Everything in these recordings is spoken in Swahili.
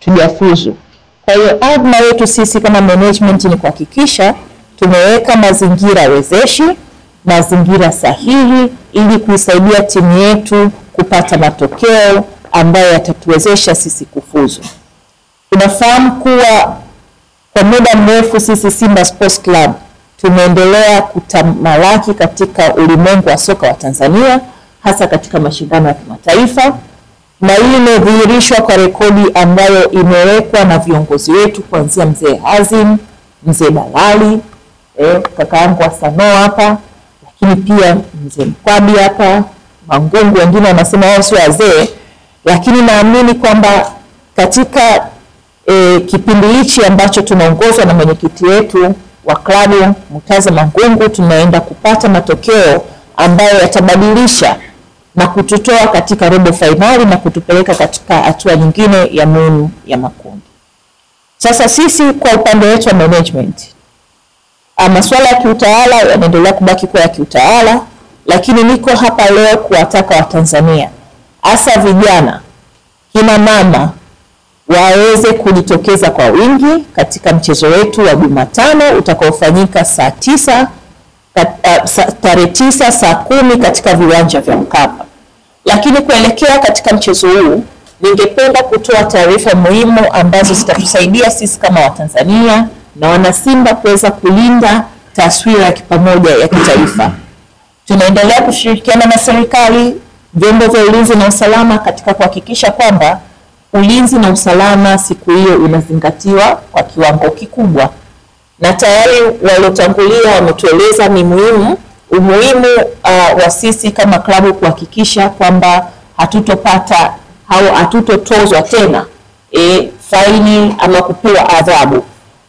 hatujafuzu. Kwa hiyo adma yetu sisi kama management ni kuhakikisha tumeweka mazingira wezeshi, mazingira sahihi ili kuisaidia timu yetu kupata matokeo ambayo yatatuwezesha sisi kufuzu. Tunafahamu kuwa kwa muda mrefu sisi Simba Sports Club tumeendelea kutamalaki katika ulimwengu wa soka wa Tanzania, hasa katika mashindano ya kimataifa, na hii imedhihirishwa kwa rekodi ambayo imewekwa na viongozi wetu kuanzia mzee Hazim, mzee Dalali, kaka yangu wa Sanoa hapa, lakini pia mzee Mkwabi hapa, Mangungu, wengine wanasema wao sio wazee, lakini naamini kwamba katika kipindi hichi ambacho tunaongozwa na mwenyekiti wetu wa klabu Murtaza Mangungu, tunaenda kupata matokeo ambayo yatabadilisha na kututoa katika robo finali na kutupeleka katika hatua nyingine ya muhimu ya makundi. Sasa sisi kwa upande wetu wa management, masuala ya kiutawala yanaendelea kubaki kwa ya kiutawala, lakini niko hapa leo kuwataka Watanzania, hasa vijana, kina mama, waweze kujitokeza kwa wingi katika mchezo wetu wa Jumatano utakaofanyika tarehe 9 saa 10 katika viwanja vya Mkapa. Lakini kuelekea katika mchezo huu, ningependa kutoa taarifa muhimu ambazo zitatusaidia sisi kama Watanzania na wanasimba kuweza kulinda taswira ya pamoja ya kitaifa. Tunaendelea kushirikiana na serikali, vyombo vya ulinzi na usalama katika kuhakikisha kwamba ulinzi na usalama siku hiyo unazingatiwa kwa kiwango kikubwa. Na tayari waliotangulia wametueleza ni umuhimu wa sisi kama klabu kuhakikisha kwamba hatutopata au hatutotozwa tena faini ama kupewa adhabu.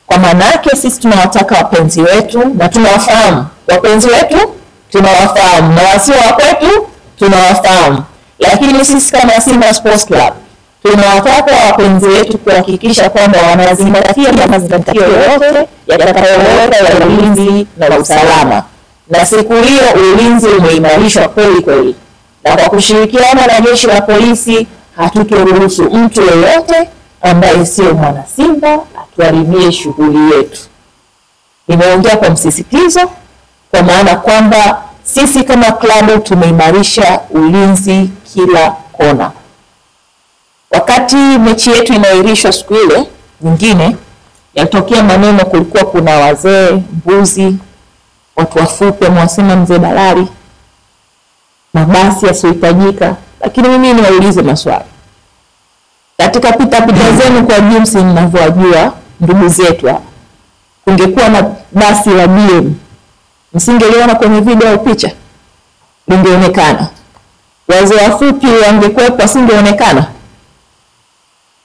Kwa maana yake sisi tunawataka wapenzi wetu, na tunawafahamu wapenzi wetu, tunawafahamu na wasio wa kwetu tunawafahamu, lakini sisi kama Simba Sports Club tunawataka wapenzi wetu kuhakikisha kwamba wanazingatia mazingatio yote yatakayoweka ya ulinzi na usalama. Na siku hiyo ulinzi umeimarishwa kweli kweli, na kwa kushirikiana na jeshi la polisi hatutoruhusu mtu yeyote ambaye sio mwana Simba atuharibie shughuli yetu. Nimeongea kwa msisitizo kwa maana kwamba sisi kama klabu tumeimarisha ulinzi kila kona. Wakati mechi yetu inaahirishwa siku ile nyingine, yalitokea maneno, kulikuwa kuna wazee, mbuzi, watu wafupi, mwasema mzee Dalali, mabasi yasiohitajika. Lakini mimi niwaulize maswali. Katika pita zenu kwa jinsi mnavyojua ndugu zetu hapa, kungekuwa na basi la BM, msingeliona kwenye video au picha? Lingeonekana. Wazee wafupi wangekuwepo, wasingeonekana?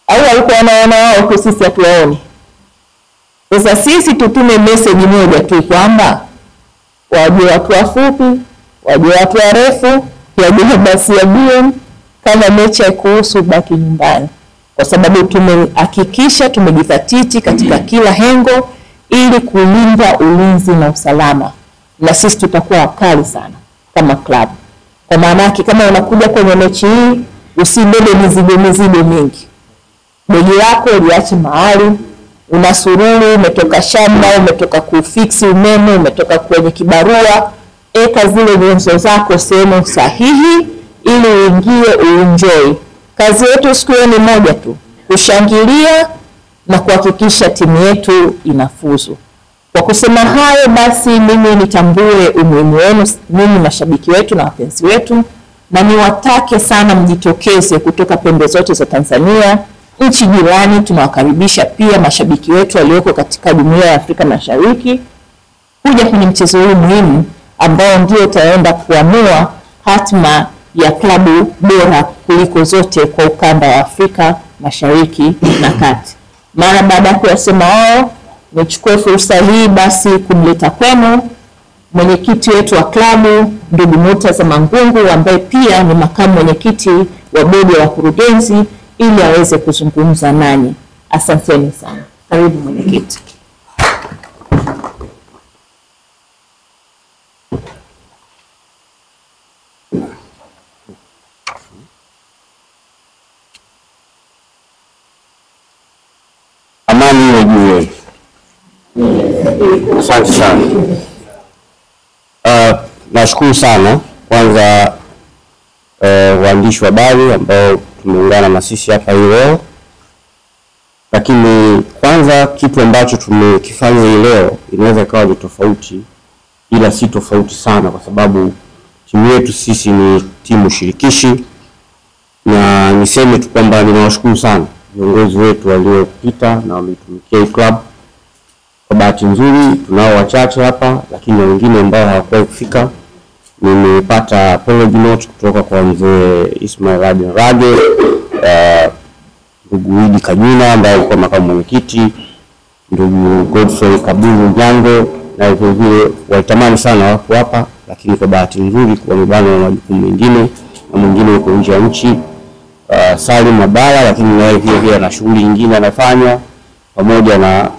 Au walikuwa wanaona wao kwa sisi hatuwaoni? Sasa sisi tutume message moja tu kwamba wajue watu wafupi, wajue watu warefu, wajue basi ya BM, kama mechi haikuhusu baki nyumbani. Kwa sababu tumehakikisha tumejithatiti katika kila hengo ili kulinda ulinzi na usalama, na sisi tutakuwa wakali sana kama club. Kwa maana yake kama unakuja kwenye mechi hii, usibebe mizigo mingi. Begi lako liache mahali, unasururu, umetoka shamba, umetoka kufiksi umeme, umetoka kwenye kibarua, eka zile nyenzo zako sehemu sahihi ili uingie uenjoy. Kazi yetu siku ni moja tu, kushangilia na kuhakikisha timu yetu inafuzu. Kwa kusema hayo basi, mimi nitambue umuhimu wenu nyinyi mashabiki wetu na wapenzi wetu, na niwatake sana mjitokeze kutoka pembe zote za Tanzania, nchi jirani. Tunawakaribisha pia mashabiki wetu walioko katika Jumuiya ya Afrika Mashariki kuja kwenye mchezo huu muhimu ambao ndio utaenda kuamua hatima ya klabu bora kuliko zote kwa ukanda wa Afrika Mashariki na Kati. Mara baada ya kusema hao, nichukue fursa hii basi kumleta kwenu mwenyekiti wetu wa klabu ndugu Murtaza Mangungu, ambaye pia ni makamu mwenyekiti wa bodi ya wakurugenzi, ili aweze kuzungumza nanyi. Asanteni sana. Karibu mwenyekiti. juu yenu. Asante sana. Nashukuru sana kwanza waandishi wa habari ambao tumeungana na sisi hapa hii leo. Lakini kwanza kitu ambacho tumekifanya hii leo inaweza ikawa ni tofauti, ila si tofauti sana, kwa sababu timu yetu sisi ni timu shirikishi, na niseme tu kwamba ninawashukuru sana viongozi wetu waliopita na wametumikia club. Kwa bahati nzuri tunao wachache hapa, lakini wengine ambao hawakuwa kufika. Nimepata apology note kutoka kwa mzee Ismail Rage, ndugu Idi Kajuna ambaye alikuwa makamu mwenyekiti, ndugu Godfrey Kaburu Nyango, na vile walitamani sana wako hapa, lakini kwa bahati nzuri wamebana na majukumu mengine, na mwingine yuko nje ya nchi, Salim Mabala, lakini naye vile na shughuli nyingine anafanya, pamoja na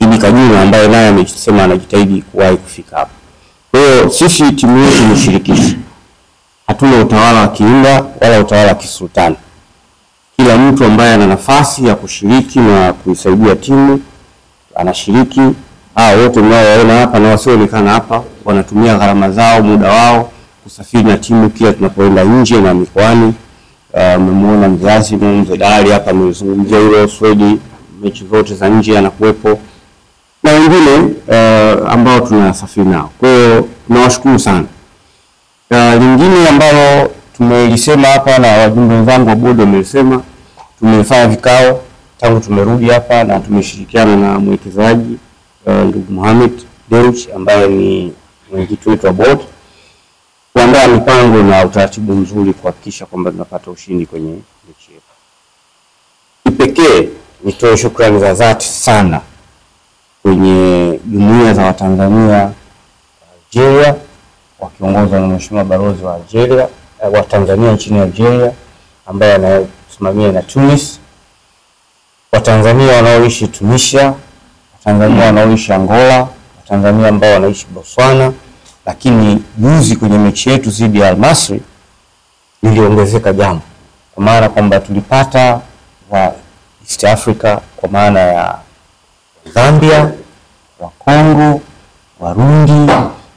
Idi Kajuna ambaye naye amesema anajitahidi kuwahi kufika hapa. Kwa hiyo sisi timu yetu ni shirikishi. Hatuna utawala wa kiimla wala utawala wa kisultani. Kila mtu ambaye ana nafasi ya kushiriki na kuisaidia timu anashiriki. Wote mnaowaona hapa na wasioonekana hapa wanatumia gharama zao, muda wao kusafiri na timu pia tunapoenda nje na mikoani. Mmemwona mzazi mzee Dali hapa amezungumzia hilo, Swedi mechi zote za nje anakuepo, na wengine ambao tunasafiri nao. Kwa hiyo tunawashukuru sana. Lingine ambalo tumelisema hapa na wajumbe wenzangu wa bodi wamesema, tumefanya vikao tangu tumerudi hapa na tumeshirikiana na mwekezaji ndugu Mohamed Dewji ambaye ni mwenyekiti wetu wa bodi, kuandaa mipango na utaratibu mzuri kuhakikisha kwamba tunapata ushindi kwenye mechi yetu. Kipekee nitoe shukrani za dhati sana kwenye jumuiya za Watanzania Algeria wakiongozwa na Mheshimiwa Balozi wa Algeria wa Tanzania nchini Algeria ambaye anasimamia na Tunis, Watanzania wanaoishi Tunisia, Watanzania wanaoishi Angola, Watanzania ambao wanaishi Botswana. Lakini juzi kwenye mechi yetu dhidi ya Al Masry niliongezeka jambo, kwa maana kwamba tulipata wa East Africa, kwa maana ya Zambia, wa Kongo, Warundi,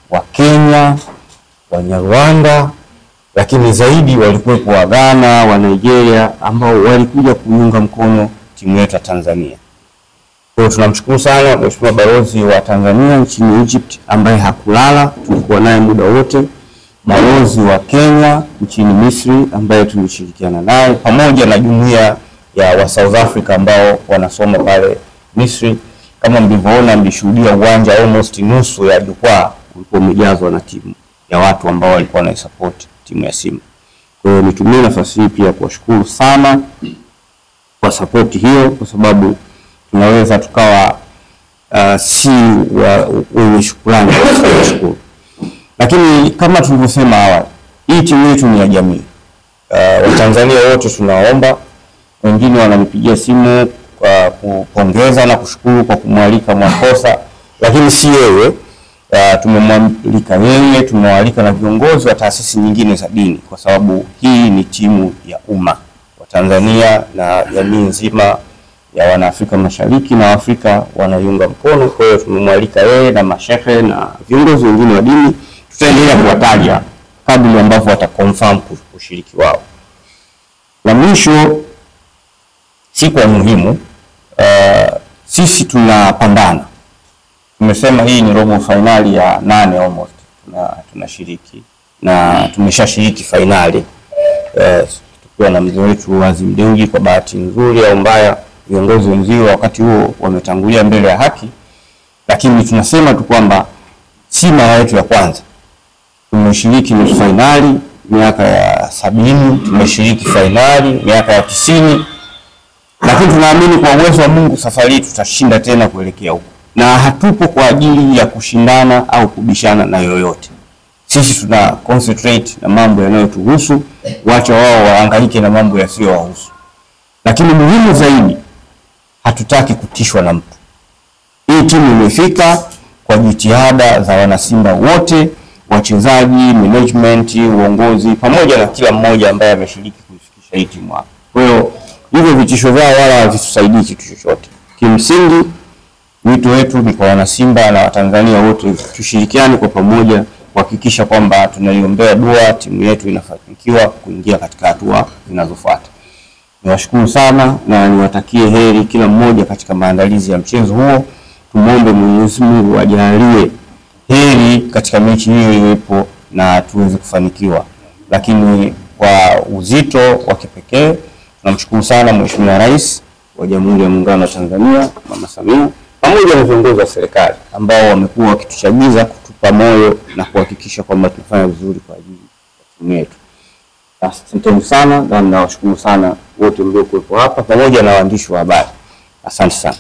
wa Kenya, wa Nyarwanda, lakini zaidi walikuwepo wa Ghana, wa Nigeria ambao walikuja kuunga mkono timu yetu ya Tanzania. Kwa hiyo tunamshukuru sana Mheshimiwa Balozi wa Tanzania nchini Egypt ambaye hakulala, tulikuwa naye muda wote. Balozi wa Kenya nchini Misri ambaye tulishirikiana naye, pamoja na jumuiya ya wa South Africa ambao wanasoma pale Misri. Kama mlivyoona, mlishuhudia uwanja almost nusu ya jukwaa ulikuwa umejazwa na timu ya watu ambao walikuwa na support timu ya Simba. Kwa hiyo nitumie nafasi hii pia kuwashukuru sana kwa support hiyo, kwa sababu tunaweza tukawa si wenye shukrani kwa kushukuru. Lakini kama tulivyosema awali, hii timu yetu ni ya jamii. Watanzania wote tunaomba, wengine wananipigia simu kwa kupongeza na kushukuru kwa kumwalika Mwakosa, lakini si yeye. Tumemwalika yeye, tumewalika na viongozi wa taasisi nyingine za dini, kwa sababu hii ni timu ya umma wa Tanzania na jamii nzima ya Wanaafrika Mashariki na Afrika wanaiunga mkono. Kwa hiyo tumemwalika yeye na mashehe na viongozi wengine wa dini. Tutaendelea kuwataja kadri ambavyo wataconfirm ushiriki wao. La mwisho, siku ya muhimu, sisi tunapambana. Tumesema hii ni robo finali ya 8 almost tunashiriki, na tumeshashiriki finali tukiwa na mzee wetu Azim Dewji. Kwa bahati nzuri au mbaya, viongozi wenzio wakati huo wametangulia mbele ya haki, lakini tunasema tu kwamba si mara yetu ya kwanza. Tumeshiriki nusu finali miaka ya 70, tumeshiriki finali miaka ya 90, lakini tunaamini kwa uwezo wa Mungu safari hii tutashinda tena kuelekea huko, na hatupo kwa ajili ya kushindana au kubishana na yoyote. Sisi tuna concentrate na mambo yanayotuhusu, wacha wao wahangaike na mambo yasiyowahusu. Lakini muhimu zaidi, hatutaki kutishwa na mtu. Hii timu imefika kwa jitihada za wanasimba wote, wachezaji, management, uongozi, pamoja na kila mmoja ambaye ameshiriki kuifikisha hii timu hapa. Kwa hiyo hivyo vitisho vyao wala havitusaidii kitu chochote. kimsingi wito wetu ni kwa wana Simba na Watanzania wote tushirikiane kwa pamoja kuhakikisha kwamba tunaiombea dua timu yetu inafanikiwa kuingia katika hatua zinazofuata. Niwashukuru sana na niwatakie heri kila mmoja katika maandalizi ya mchezo huo. Tumuombe Mwenyezi Mungu ajalie heri katika mechi hiyo iwepo na tuweze kufanikiwa. Lakini kwa uzito wa kipekee tunamshukuru sana Mheshimiwa Rais wa Jamhuri ya Muungano wa Tanzania Mama Samia pamoja na viongozi wa serikali ambao wamekuwa wakituchagiza, kutupa moyo na kuhakikisha kwamba tunafanya vizuri kwa ajili ya timu yetu. Asante sana na nawashukuru sana wote mliokuwepo hapa pamoja na waandishi wa habari. Asante sana.